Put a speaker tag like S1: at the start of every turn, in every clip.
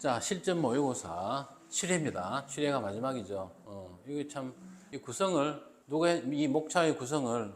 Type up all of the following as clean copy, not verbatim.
S1: 자, 실전 모의고사 7회입니다. 7회가 마지막이죠. 이게 참, 이 구성을, 누가, 이 목차의 구성을,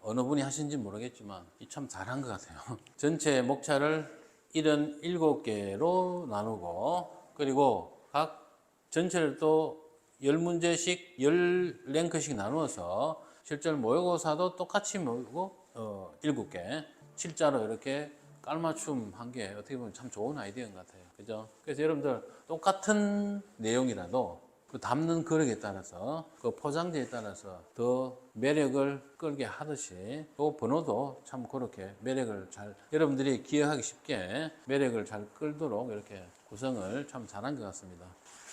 S1: 어느 분이 하신지 모르겠지만, 참 잘한 것 같아요. 전체 목차를 77개로 나누고, 그리고 각 전체를 또 10문제씩, 10랭크씩 나누어서 실전 모의고사도 똑같이 모이고, 7개. 7자로 이렇게 깔맞춤 한 게 어떻게 보면 참 좋은 아이디어인 것 같아요. 그죠? 그래서 여러분들 똑같은 내용이라도 그 담는 그릇에 따라서 그 포장지에 따라서 더 매력을 끌게 하듯이 또 번호도 참 그렇게 매력을 잘 여러분들이 기억하기 쉽게 매력을 잘 끌도록 이렇게 구성을 참 잘한 것 같습니다.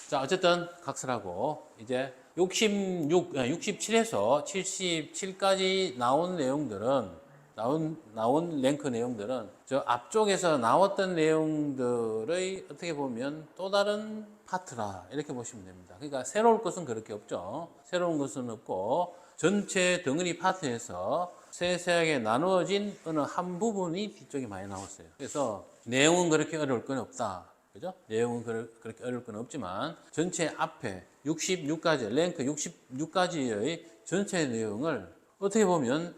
S1: 자, 어쨌든 각설하고 이제 67에서 77까지 나온 내용들은 나온 랭크 내용들은 저 앞쪽에서 나왔던 내용들의 어떻게 보면 또 다른 파트라 이렇게 보시면 됩니다. 그러니까 새로울 것은 그렇게 없죠. 새로운 것은 없고 전체 덩어리 파트에서 세세하게 나누어진 어느 한 부분이 뒤쪽에 많이 나왔어요. 그래서 내용은 그렇게 어려울 건 없다. 그죠? 내용은 그렇게 어려울 건 없지만 전체 앞에 66가지 랭크 66가지의 전체 내용을 어떻게 보면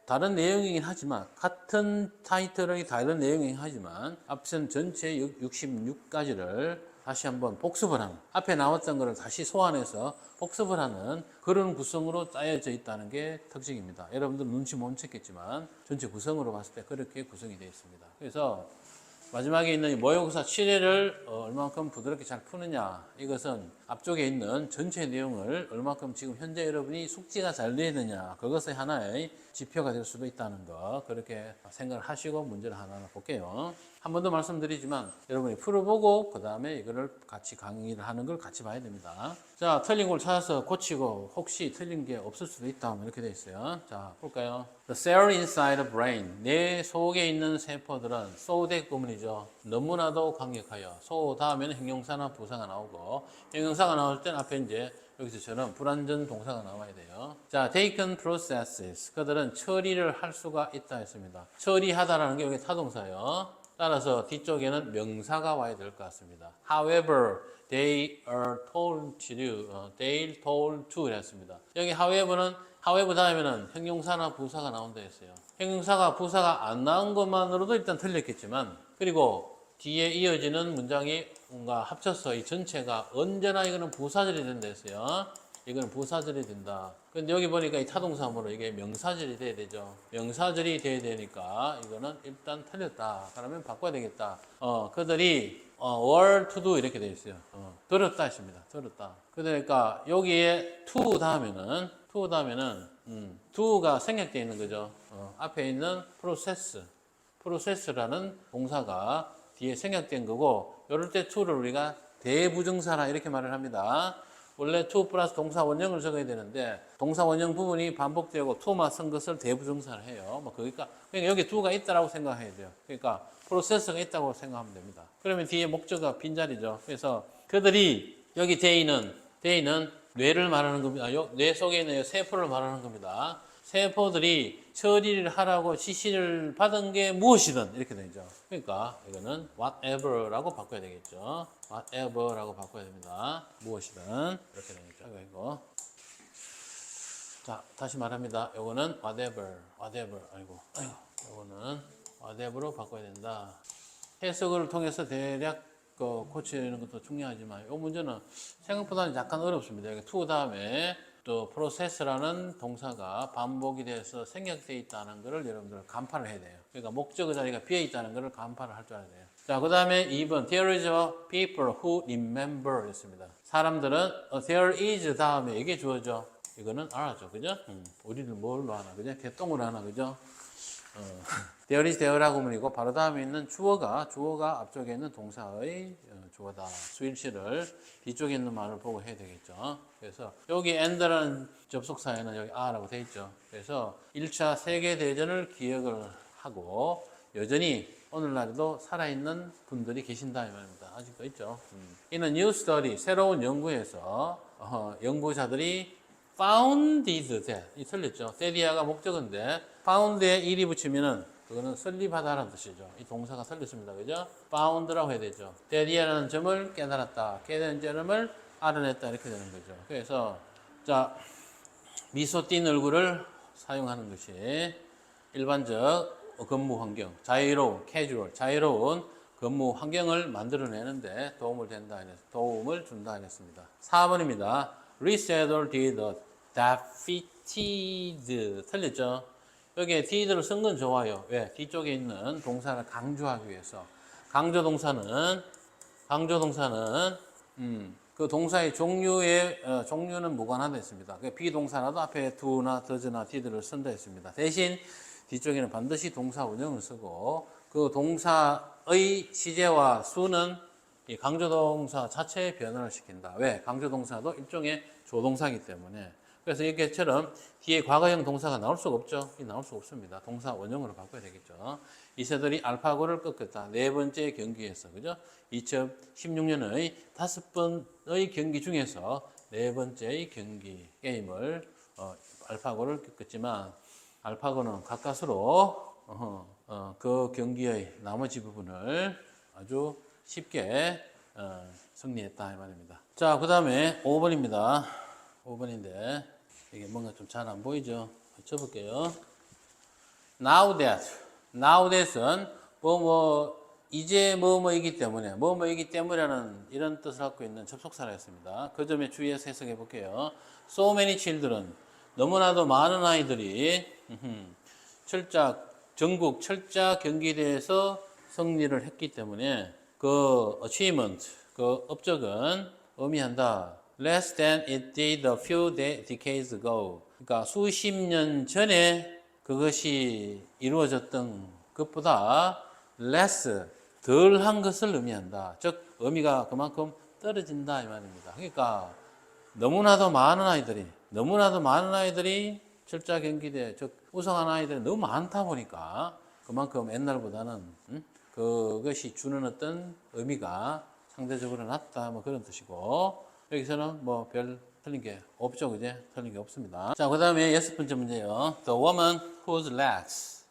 S1: 다른 내용이긴 하지만 같은 타이틀의 다른 내용이긴 하지만 앞선 전체 66가지를 다시 한번 복습을 하는 앞에 나왔던 것을 다시 소환해서 복습을 하는 그런 구성으로 짜여져 있다는 게 특징입니다. 여러분들 눈치 못 챘겠지만 전체 구성으로 봤을 때 그렇게 구성이 되어 있습니다. 그래서 마지막에 있는 모의고사 7회를 얼마만큼 부드럽게 잘 푸느냐 이것은 앞쪽에 있는 전체 내용을 얼마만큼 지금 현재 여러분이 숙지가 잘 되느냐 그것의 하나의 지표가 될 수도 있다는 거 그렇게 생각을 하시고 문제를 하나 볼게요. 한 번 더 말씀드리지만 여러분이 풀어보고 그 다음에 이거를 같이 강의를 하는 걸 같이 봐야 됩니다. 자, 틀린 걸 찾아서 고치고 혹시 틀린 게 없을 수도 있다 이렇게 되어 있어요. 자, 볼까요? The cell inside the brain. 뇌 속에 있는 세포들은 소대 구문이죠. 너무나도 강력하여. 소 다음에는 형용사나 부사가 나오고 형용사가 나올 땐 앞에 이제 여기서처럼 불완전 동사가 나와야 돼요. 자, taken processes. 그들은 처리를 할 수가 있다 했습니다. 처리하다라는 게 여기 타동사예요. 따라서 뒤쪽에는 명사가 와야 될 것 같습니다. However, they are told to do. They told to 했습니다. 여기 however 다음에는 형용사나 부사가 나온다 했어요. 형용사가 부사가 안 나온 것만으로도 일단 틀렸겠지만 그리고 뒤에 이어지는 문장이 뭔가 합쳐서 이 전체가 언제나 이거는 부사절이 된다 했어요. 이거는 부사절이 된다. 근데 여기 보니까 이 타동사물로 이게 명사절이 돼야 되죠. 명사절이 돼야 되니까 이거는 일단 틀렸다. 그러면 바꿔야 되겠다. 그들이 were to do 이렇게 되어 있어요. 들었다 했습니다. 들었다. 그러니까 여기에 to 다음에는 to가 생략되어 있는 거죠. 앞에 있는 process라는 동사가 뒤에 생략된 거고 이럴 때 to를 우리가 대부정사라 이렇게 말을 합니다. 원래 to 플러스 동사 원형을 적어야 되는데 동사 원형 부분이 반복되고 to만 쓴 것을 대부정사를 해요. 그러니까 여기 to가 있다라고 생각해야 돼요. 그러니까 프로세스가 있다고 생각하면 됩니다. 그러면 뒤에 목적어가 빈자리죠. 그래서 그들이 여기 they는 뇌를 말하는 겁니다. 뇌 속에 있는 세포를 말하는 겁니다. 세포들이 처리를 하라고 지시를 받은 게 무엇이든 이렇게 되죠. 그러니까 이거는 whatever라고 바꿔야 되겠죠. whatever라고 바꿔야 됩니다. 무엇이든 이렇게 되니까 이거. 자, 다시 말합니다. 요거는 whatever. 요거는 whatever로 바꿔야 된다. 해석을 통해서 대략 고치는 것도 중요하지만 이 문제는 생각보다는 약간 어렵습니다. 여기 to 다음에 또 process라는 동사가 반복이 돼서 생략되어 있다는 것을 여러분들 간파를 해야 돼요. 그러니까 목적어 자리가 비어 있다는 것을 간파를 할 줄 알아야 돼요. 자, 그 다음에 2번 There is a people who remember 였습니다. 사람들은 there is 다음에 이게 주어져. 이거는 알아죠. 그죠? 우리는 뭘로 하나? 그죠? 개똥으로 하나. 그죠? there is there라고 하면이고 바로 다음에 있는 주어가 앞쪽에 있는 동사의 주어다. 수일치를 뒤쪽에 있는 말을 보고 해야 되겠죠. 그래서 여기 and라는 접속사에는 여기 a라고 되어 있죠. 그래서 1차 세계대전을 기억을 하고 여전히 오늘날에도 살아있는 분들이 계신다 이 말입니다. 아직도 있죠. 이는 new study, 새로운 연구에서 연구자들이 founded that, 이 틀렸죠. that이야가 목적어인데 found에 일이 붙이면은 그거는 설립하다라는 뜻이죠. 이 동사가 설립습니다. 그죠? found라고 해야 되죠. that이라는 점을 깨달았다. 깨달은 점을 알아냈다. 이렇게 되는 거죠. 그래서 자, 미소 띈 얼굴을 사용하는 것이 일반적 근무 환경, 자유로운, 캐주얼, 자유로운 근무 환경을 만들어내는데 도움을 준다 했습니다. 4번입니다. Resettle did defeated. 틀렸죠? 여기에 did를 쓴 건 좋아요. 왜? 뒤쪽에 있는 동사를 강조하기 위해서. 강조동사는 그 동사의 종류는 무관하다 했습니다. 비동사라도 앞에 do나 does나 did를 쓴다 했습니다. 대신 뒤쪽에는 반드시 동사 원형을 쓰고 그 동사의 시제와 수는 이 강조동사 자체의 변화를 시킨다. 왜? 강조동사도 일종의 조동사이기 때문에. 그래서 이렇게처럼 뒤에 과거형 동사가 나올 수가 없죠. 나올 수가 없습니다. 동사 원형으로 바꿔야 되겠죠. 이 새들이 알파고를 꺾었다. 네 번째 경기에서, 그죠? 2016년의 5번의 경기 중에서 네 번째의 경기 게임을 알파고를 꺾었지만 알파고는 가까스로 그 경기의 나머지 부분을 아주 쉽게 승리했다 이 말입니다. 자, 그 다음에 5번입니다. 5번인데 이게 뭔가 좀 잘 안 보이죠? 쳐볼게요. Now that은 이제 뭐뭐이기 때문에라는 이런 뜻을 갖고 있는 접속사였습니다. 그 점에 주의해서 해석해 볼게요. So many children, 너무나도 많은 아이들이 전국 철자 경기대회에서 승리를 했기 때문에 그 achievement, 그 업적은 의미한다. Less than it did a few decades ago. 그러니까 수십 년 전에 그것이 이루어졌던 것보다 less, 덜한 것을 의미한다. 즉 의미가 그만큼 떨어진다 이 말입니다. 그러니까 너무나도 많은 아이들이 철자 경기대 즉 우승한 아이들이 너무 많다 보니까 그만큼 옛날보다는 그것이 주는 어떤 의미가 상대적으로 낮다 뭐 그런 뜻이고 여기서는 뭐 별 틀린 게 없죠, 그제? 틀린 게 없습니다. 자, 그 다음에 6번째 문제요. The woman whose legs.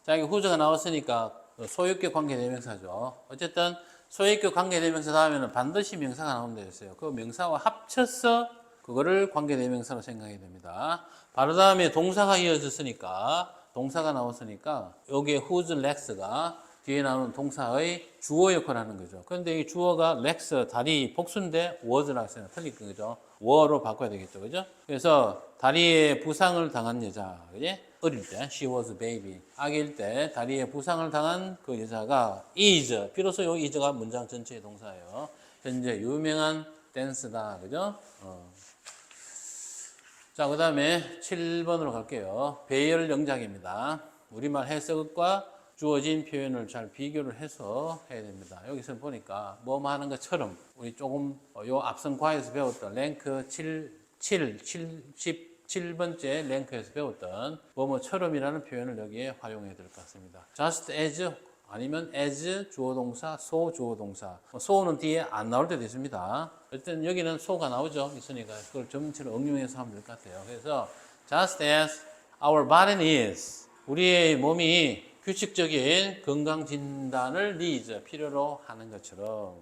S1: 자, 여기 whose가 나왔으니까 소유격 관계대명사죠. 어쨌든 소유격 관계대명사 다음에는 반드시 명사가 나온다 했어요. 그 명사와 합쳐서 그거를 관계대명사로 생각해야 됩니다. 바로 다음에 동사가 동사가 나왔으니까 여기에 whose legs가 뒤에 나오는 동사의 주어 역할을 하는 거죠. 그런데 이 주어가 legs, 다리, 복수인데 was라고 했어요. 틀린 거죠. were로 바꿔야 되겠죠. 그죠? 그래서 다리에 부상을 당한 여자, 그지? 어릴 때, she was a baby. 아기일 때 다리에 부상을 당한 그 여자가 is, 비로소 이 is가 문장 전체의 동사예요. 현재 유명한 댄스다. 그죠? 자, 그 다음에 7번으로 갈게요. 배열 영작입니다. 우리말 해석과 주어진 표현을 잘 비교를 해서 해야 됩니다. 여기서 보니까 뭐뭐 하는 것처럼 우리 조금 요 앞선 과에서 배웠던 랭크 17번째 랭크에서 배웠던 뭐뭐처럼이라는 표현을 여기에 활용해야 될 것 같습니다. just as 아니면 as 주어동사, so 주어동사. so는 뒤에 안 나올 때도 있습니다. 일단 여기는 so가 나오죠. 있으니까 그걸 전체로 응용해서 하면 될 것 같아요. 그래서 just as our body is 우리의 몸이 규칙적인 건강 진단을 needs, 필요로 하는 것처럼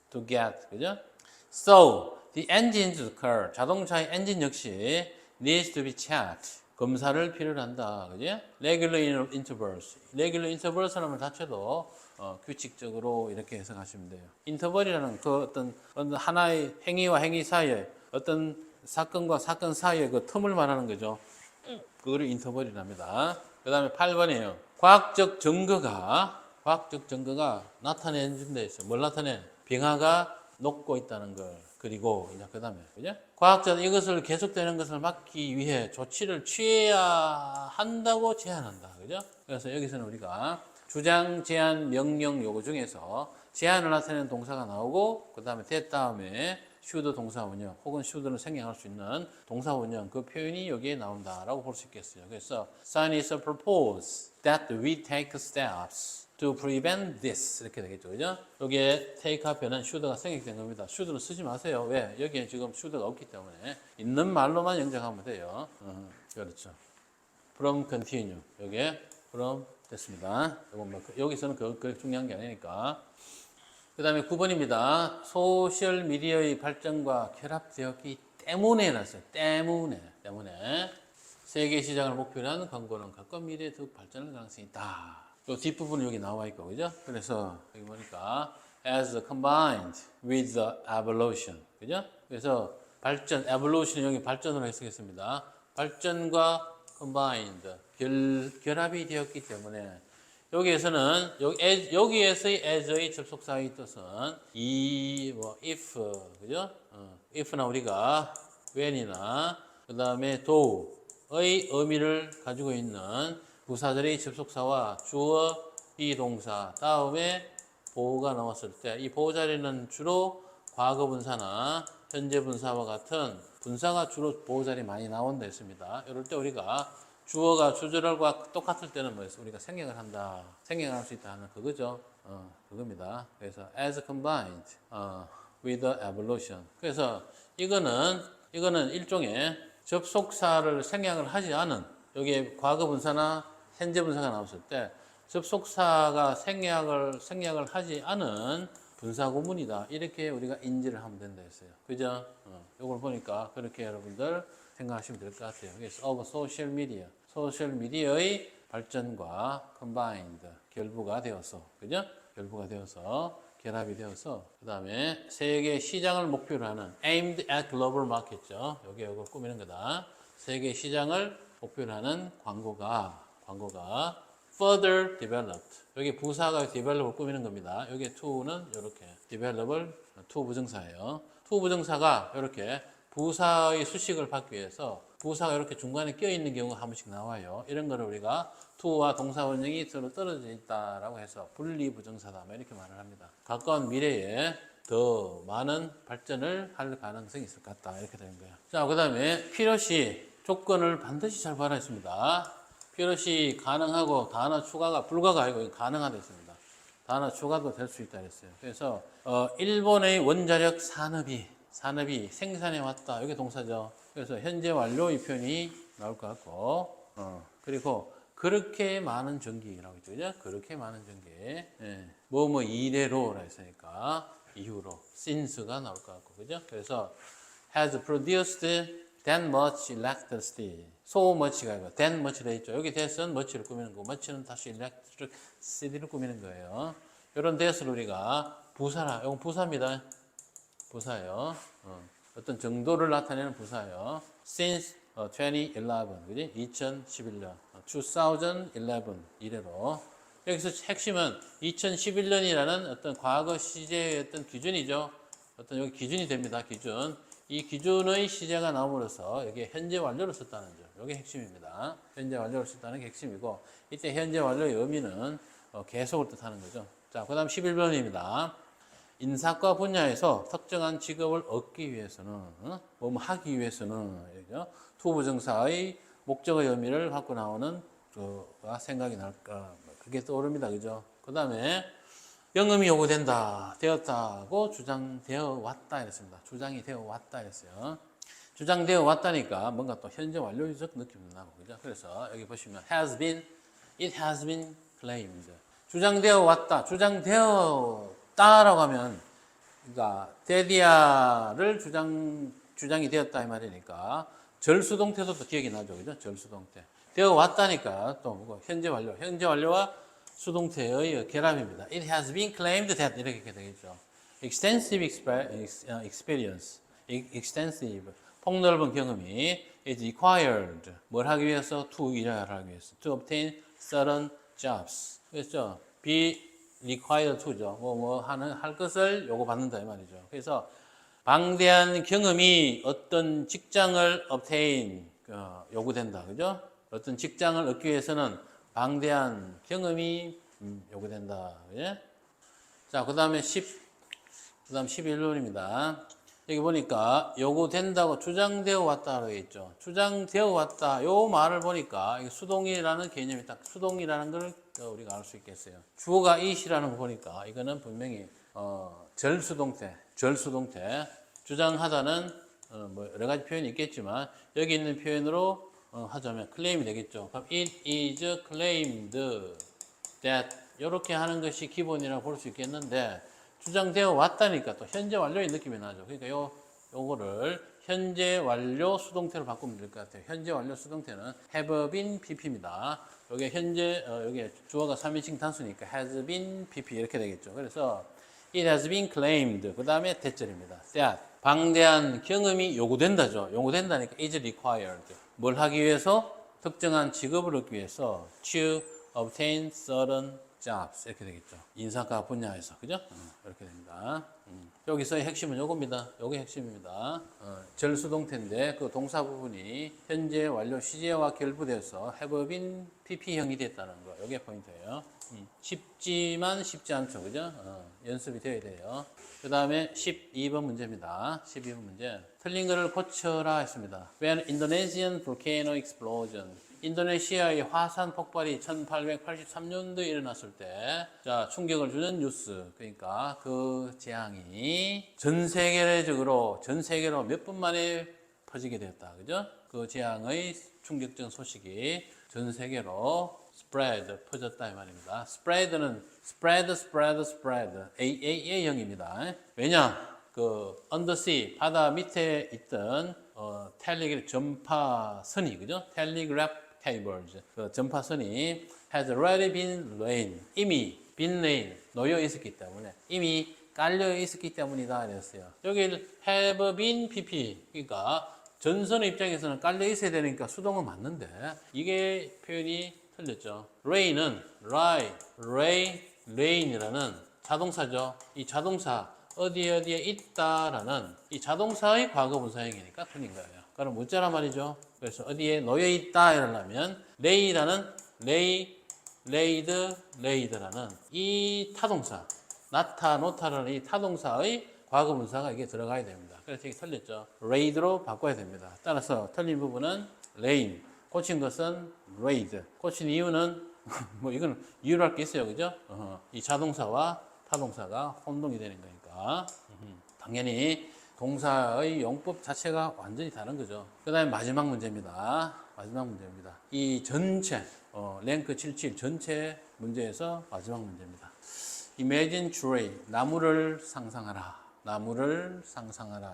S1: to get, 그죠? So, the engine's car, 자동차의 엔진 역시 needs to be checked, 검사를 필요로 한다, 그죠? Regular intervals 하는 말 자체도 규칙적으로 이렇게 해석하시면 돼요. 인터벌이라는 그 어떤 하나의 행위와 행위 사이에 어떤 사건과 사건 사이에 그 틈을 말하는 거죠. 그거를 인터벌이랍니다. 그 다음에 8번이에요. 과학적 증거가 나타내는 데 있어요. 뭘 나타내? 빙하가 녹고 있다는 걸. 그리고 이제 그 다음에 그죠? 과학자는 이것을 계속되는 것을 막기 위해 조치를 취해야 한다고 제안한다. 그죠? 그래서 여기서는 우리가 주장, 제안, 명령 요구 중에서 제안을 나타내는 동사가 나오고 그 다음에 that 다음에 should 동사 원형 혹은 should를 생략할 수 있는 동사 원형 그 표현이 여기에 나온다라고 볼 수 있겠어요. 그래서 scientists propose that we take steps to prevent this 이렇게 되겠죠. 그죠? 여기에 take 앞에는 should가 생략된 겁니다. should를 쓰지 마세요. 왜? 여기에 지금 should가 없기 때문에 있는 말로만 영작하면 돼요. 그렇죠. from continue 여기에 그럼 됐습니다. 여기서는 그 중요한 게 아니니까. 그 다음에 9번입니다. 소셜미디어의 발전과 결합되었기 때문에 났어요. 때문에. 세계 시장을 목표로 한 광고는 가까운 미래에 더욱 발전할 가능성이 있다. 이 뒷부분은 여기 나와 있고, 그죠? 그래서 여기 보니까 as combined with the evolution. 그죠? 그래서 발전, evolution 여기 발전으로 해석했습니다. 발전과 combined, 결합이 되었기 때문에 여기에서는 여기에서의 as의 접속사의 뜻은 if 그죠? if나 우리가 when이나 그 다음에 do의 의미를 가지고 있는 부사절의 접속사와 주어 비동사 다음에 보호가 나왔을 때 이 보호 자리는 주로 과거 분사나 현재 분사와 같은 분사가 주로 보호 자리 많이 나온다 했습니다. 이럴 때 우리가 주어가 주절과 똑같을 때는 뭐였어? 우리가 생략을 한다. 생략할 수 있다 하는 그거죠. 그겁니다. 그래서 as combined with the evolution. 그래서 이거는 일종의 접속사를 생략을 하지 않은 여기에 과거 분사나 현재 분사가 나왔을 때 접속사가 생략을 하지 않은 분사 구문이다. 이렇게 우리가 인지를 하면 된다 했어요. 그죠? 이걸 보니까 그렇게 여러분들 생각하시면 될 것 같아요. 그래서 of social media. 소셜미디어의 발전과 combined, 결부가 되어서, 그죠? 결부가 되어서, 결합이 되어서, 그 다음에 세계 시장을 목표로 하는 aimed at global market죠. 이걸 꾸미는 거다. 세계 시장을 목표로 하는 광고가 further developed. 여기 부사가 develop을 꾸미는 겁니다. 여기 to는 이렇게 develop을 to 부정사예요. to 부정사가 이렇게 부사의 수식을 받기 위해서 부사가 이렇게 중간에 껴있는 경우가 한 번씩 나와요. 이런 거를 우리가 to와 동사 원형이 서로 떨어져 있다라고 해서 분리 부정사다 이렇게 말을 합니다. 가까운 미래에 더 많은 발전을 할 가능성이 있을 것 같다 이렇게 되는 거예요. 자, 그 다음에 필요시 조건을 반드시 잘 봐라 했습니다. 필요시 가능하고 단어 추가가 불가가 아니고 가능하다 했습니다. 단어 추가도 될 수 있다 했어요. 그래서 일본의 원자력 산업이 생산해 왔다. 이게 동사죠. 그래서 현재 완료의 표현이 나올 것 같고, 그리고 그렇게 많은 전기라고 했죠. 그죠? 그렇게 많은 전기. 뭐 이래로라 했으니까 이후로 since가 나올 것 같고, 그죠? 그래서 has produced that much electricity. so much가 아니고 that much라 했죠. 여기 that은 much를 꾸미는 거고, much는 다시 electricity를 꾸미는 거예요. 이런 that을 우리가 부사라. 이건 부사입니다. 부사예요. 어떤 정도를 나타내는 부사예요. Since 2011, 그지? 2011년, 2011 이래로. 여기서 핵심은 2011년이라는 어떤 과거 시제의 어떤 기준이죠. 어떤 여기 기준이 됩니다. 기준. 이 기준의 시제가 나옴으로써 여기에 현재 완료를 썼다는 점. 이게 핵심입니다. 현재 완료를 썼다는 게 핵심이고, 이때 현재 완료의 의미는 계속을 뜻하는 거죠. 자, 그 다음 11번입니다. 인사과 분야에서 특정한 직업을 얻기 위해서는, 하기 위해서는, 투부정사의 목적의 의미를 갖고 나오는 그가 생각이 날까, 그게 떠오릅니다. 그죠? 그 다음에 영음이 되었다고 주장되어 왔다 이랬습니다. 주장이 되어 왔다 이랬어요. 주장되어 왔다니까 뭔가 또 현재 완료적 느낌도 나고, 그죠? 그래서 여기 보시면 it has been claimed. 주장되어 왔다, 주장되었다라고 하면, 그러니까 데디아를 주장이 되었다 이 말이니까 절수동태도 또 기억이 나죠, 그죠? 절수동태 되어 왔다니까 또 뭐고 현재 완료와 수동태의 결합입니다. It has been claimed that 이렇게 되겠죠. Extensive experience, extensive 폭넓은 경험이 is required. 뭘 하기 위해서? to 일을 하기 위해서. to obtain certain jobs. 그렇죠? be required to죠. 할 것을 요구받는다 이 말이죠. 그래서 방대한 경험이 어떤 직장을 obtain 요구된다. 그죠? 어떤 직장을 얻기 위해서는 방대한 경험이 요구된다. 그죠? 자, 그다음 11번입니다. 여기 보니까 요구된다고 주장되어 왔다라고 있죠. 주장되어 왔다. 요 말을 보니까 수동이라는 개념이 딱 수동이라는 걸 우리가 알 수 있겠어요. 주어가 it이라는 거 보니까 이거는 분명히 절수동태. 주장하다는 뭐 여러 가지 표현이 있겠지만 여기 있는 표현으로 하자면 claim이 되겠죠. 그럼 it is claimed that 이렇게 하는 것이 기본이라고 볼 수 있겠는데 주장되어 왔다니까 또 현재 완료의 느낌이 나죠. 그러니까 요거를 현재 완료 수동태로 바꾸면 될 것 같아요. 현재 완료 수동태는 have been pp입니다. 여기 현재 여기 주어가 3인칭 단수니까 has been pp 이렇게 되겠죠. 그래서 it has been claimed 그 다음에 대절입니다. that 방대한 경험이 요구된다죠. 요구된다니까 is required. 뭘 하기 위해서? 특정한 직업을 얻기 위해서 to obtain certain jobs 이렇게 되겠죠. 인사과 분야에서 그죠? 이렇게 됩니다. 여기서의 핵심은 요겁니다. 요게 핵심입니다. 절수동태인데 그 동사 부분이 현재 완료 시제와 결부돼서 have been pp형이 됐다는 거. 요게 포인트예요. 쉽지만 쉽지 않죠. 그죠? 연습이 되어야 돼요. 그 다음에 12번 문제입니다. 12번 문제. 틀린 거를 고쳐라 했습니다. When Indonesian volcano explosion. 인도네시아의 화산 폭발이 1883년도에 일어났을 때, 자, 충격을 주는 뉴스. 그러니까 그 재앙이 전 세계로 몇 분 만에 퍼지게 되었다. 그죠? 그 재앙의 충격적 소식이 전 세계로 spread, 퍼졌다 이 말입니다. spread는 spread, AAA형입니다. 왜냐? 그 undersea, 바다 밑에 있던 전파선이, 그죠? telegraph cables, 그 전파선이 has already been laid, 이미 been laid, 놓여 있었기 때문에, 이미 깔려 있었기 때문이다 그랬어요. 여기 have been pp, 그러니까 전선의 입장에서는 깔려 있어야 되니까 수동은 맞는데 이게 표현이 틀렸죠. rain은 rain이라는 자동사죠. 이 자동사 어디에 있다라는 이 자동사의 과거 분사형이니까 틀린 거예요. 그럼 문자란 말이죠. 그래서 어디에 놓여 있다 이러려면 laid라는 이 타동사 놓다라는 이 타동사의 과거 분사가 이게 들어가야 됩니다. 그래서 이게 틀렸죠. laid로 바꿔야 됩니다. 따라서 틀린 부분은 rain, 고친 것은 laid. 고친 이유는 뭐 이건 이유로 할 게 있어요. 그죠? 이 자동사와 타동사가 혼동이 되는 거니까. 당연히 동사의 용법 자체가 완전히 다른 거죠. 그 다음에 마지막 문제입니다. 이 전체, 랭크 77 전체 문제에서 마지막 문제입니다. Imagine tree, 나무를 상상하라.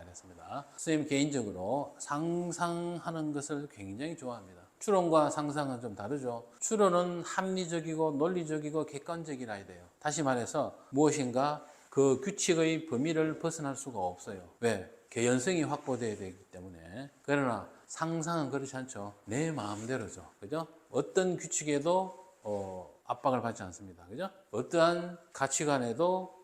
S1: 이랬습니다. 선생님 개인적으로 상상하는 것을 굉장히 좋아합니다. 추론과 상상은 좀 다르죠. 추론은 합리적이고 논리적이고 객관적이라 해야 돼요. 다시 말해서 무엇인가 그 규칙의 범위를 벗어날 수가 없어요. 왜? 개연성이 확보되어야 되기 때문에. 그러나 상상은 그렇지 않죠. 내 마음대로죠. 그죠? 어떤 규칙에도 압박을 받지 않습니다. 그죠? 어떠한 가치관에도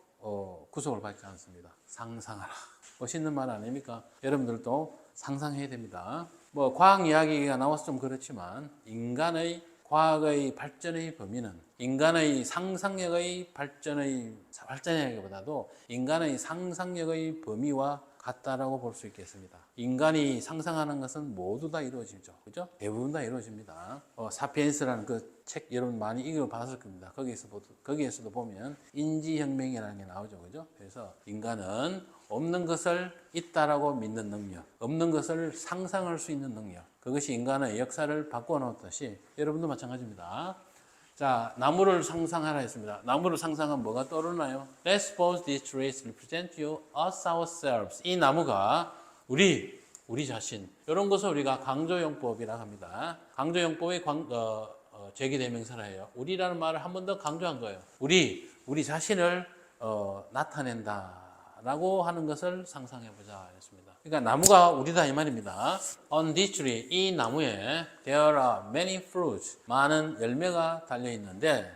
S1: 구속을 받지 않습니다. 상상하라. 멋있는 말 아닙니까? 여러분들도 상상해야 됩니다. 뭐 과학 이야기가 나와서 좀 그렇지만 인간의 과학의 발전의 범위는 인간의 상상력의 발전이라기보다도 인간의 상상력의 범위와 같다라고 볼 수 있겠습니다. 인간이 상상하는 것은 모두 다 이루어지죠. 그죠? 대부분 다 이루어집니다. 사피엔스라는 그 책 여러분 많이 읽어봤을 겁니다. 거기에서도 보면 인지혁명이라는 게 나오죠. 그죠? 그래서 인간은 없는 것을 있다라고 믿는 능력, 없는 것을 상상할 수 있는 능력, 그것이 인간의 역사를 바꾸어 놓았듯이 여러분도 마찬가지입니다. 자, 나무를 상상하라 했습니다. 나무를 상상하면 뭐가 떠오르나요? Let's suppose these trees represent you, us ourselves. 이 나무가 우리 자신, 이런 것을 우리가 강조용법이라고 합니다. 강조용법의 제기대명사라 해요. 우리라는 말을 한 번 더 강조한 거예요. 우리 자신을 나타낸다라고 하는 것을 상상해보자 했습니다. 그러니까 나무가 우리다 이 말입니다. On this tree, 이 나무에 there are many fruits, 많은 열매가 달려 있는데,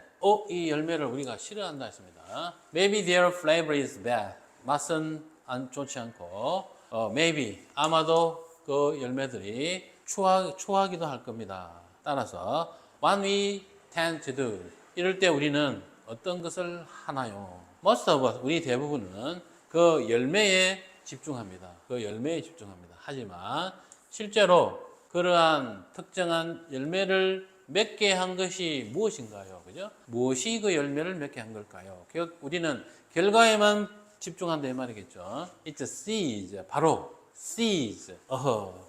S1: 이 열매를 우리가 싫어한다 했습니다. Maybe their flavor is bad, 맛은 좋지 않고, maybe 아마도 그 열매들이 추하기도 할 겁니다. 따라서 what we tend to do, 이럴 때 우리는 어떤 것을 하나요? Most of us, 우리 대부분은 그 열매에 집중합니다. 하지만 실제로 그러한 특정한 열매를 맺게 한 것이 무엇인가요? 그죠? 무엇이 그 열매를 맺게 한 걸까요? 우리는 결과에만 집중한다 이 말이겠죠. It's a seed, 바로 seeds.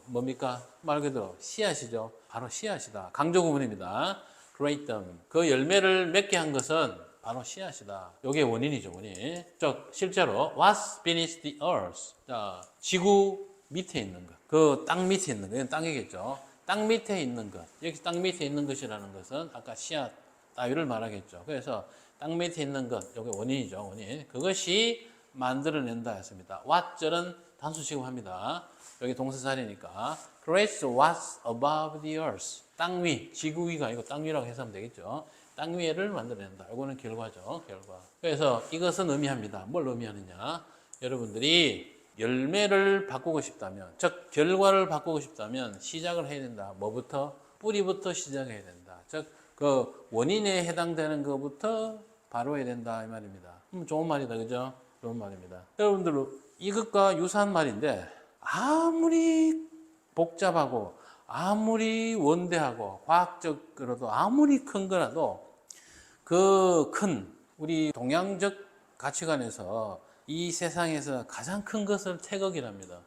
S1: 뭡니까? 말 그대로 씨앗이죠. 바로 씨앗이다. 강조 구문입니다. create them. 그 열매를 맺게 한 것은 바로 씨앗이다. 이게 원인이죠, 원인. 즉, 실제로 what's beneath the earth. 자, 지구 밑에 있는 것. 그 땅 밑에 있는 것. 이건 땅이겠죠. 땅 밑에 있는 것. 여기 땅 밑에 있는 것이라는 것은 아까 씨앗 따위를 말하겠죠. 그래서 땅 밑에 있는 것, 이게 원인이죠, 원인. 그것이 만들어낸다 했습니다. what절은 단수 취급합니다. 여기 동사살이니까. creates what's above the earth. 땅 위, 지구 위가 아니고 땅 위라고 해석하면 되겠죠. 땅 위를 만들어낸다. 이거는 결과죠, 결과. 그래서 이것은 의미합니다. 뭘 의미하느냐? 여러분들이 열매를 바꾸고 싶다면, 즉 결과를 바꾸고 싶다면 시작을 해야 된다. 뭐부터? 뿌리부터 시작해야 된다. 즉 그 원인에 해당되는 것부터 바로 해야 된다 이 말입니다. 좋은 말이다, 그죠? 좋은 말입니다. 여러분들 이것과 유사한 말인데 아무리 복잡하고 아무리 원대하고 과학적으로도 아무리 큰 거라도 그 큰 우리 동양적 가치관에서 이 세상에서 가장 큰 것을 태극이랍니다.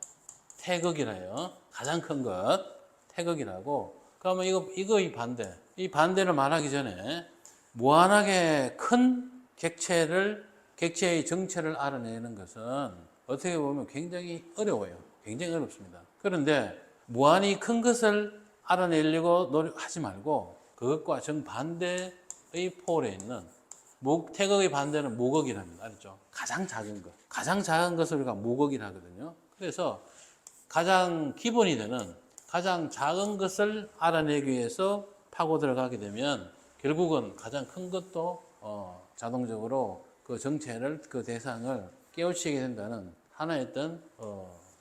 S1: 태극이라요. 가장 큰 것, 태극이라고. 그러면 이거의 반대. 이 반대를 말하기 전에 무한하게 큰 객체의 정체를 알아내는 것은 어떻게 보면 굉장히 어려워요. 굉장히 어렵습니다. 그런데 무한히 큰 것을 알아내려고 노력하지 말고 그것과 정반대의 폴에 있는 태극의 반대는 무극이랍니다. 알죠? 가장 작은 것. 가장 작은 것을 우리가 무극이라 하거든요. 그래서 가장 기본이 되는 가장 작은 것을 알아내기 위해서 파고 들어가게 되면 결국은 가장 큰 것도 자동적으로 그 정체를, 그 대상을 깨우치게 된다는 하나의 어떤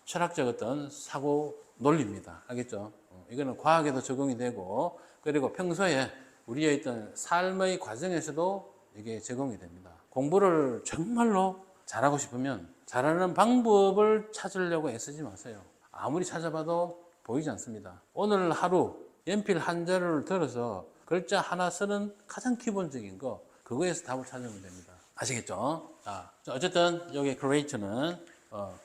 S1: 철학적 어떤 사고 논리입니다. 알겠죠? 이거는 과학에도 적용이 되고 그리고 평소에 우리의 어떤 삶의 과정에서도 이게 적용이 됩니다. 공부를 정말로 잘하고 싶으면 잘하는 방법을 찾으려고 애쓰지 마세요. 아무리 찾아봐도 보이지 않습니다. 오늘 하루 연필 한 자루를 들어서 글자 하나 쓰는 가장 기본적인 거 그거에서 답을 찾으면 됩니다. 아시겠죠? 자, 어쨌든 여기 create는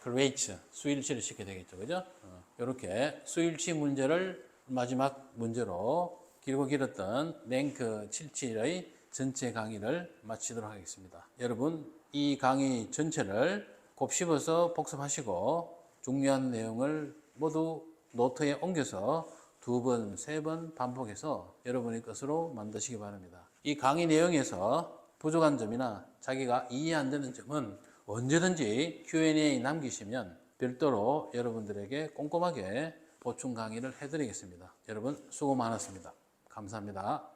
S1: create 수일치를 시켜야 되겠죠, 그죠? 이렇게 수일치 문제를 마지막 문제로 길고 길었던 랭크 77의 전체 강의를 마치도록 하겠습니다. 여러분 이 강의 전체를 곱씹어서 복습하시고 중요한 내용을 모두 노트에 옮겨서 2번, 3번 반복해서 여러분의 것으로 만드시기 바랍니다. 이 강의 내용에서 부족한 점이나 자기가 이해 안 되는 점은 언제든지 Q&A 남기시면 별도로 여러분들에게 꼼꼼하게 보충 강의를 해드리겠습니다. 여러분 수고 많았습니다. 감사합니다.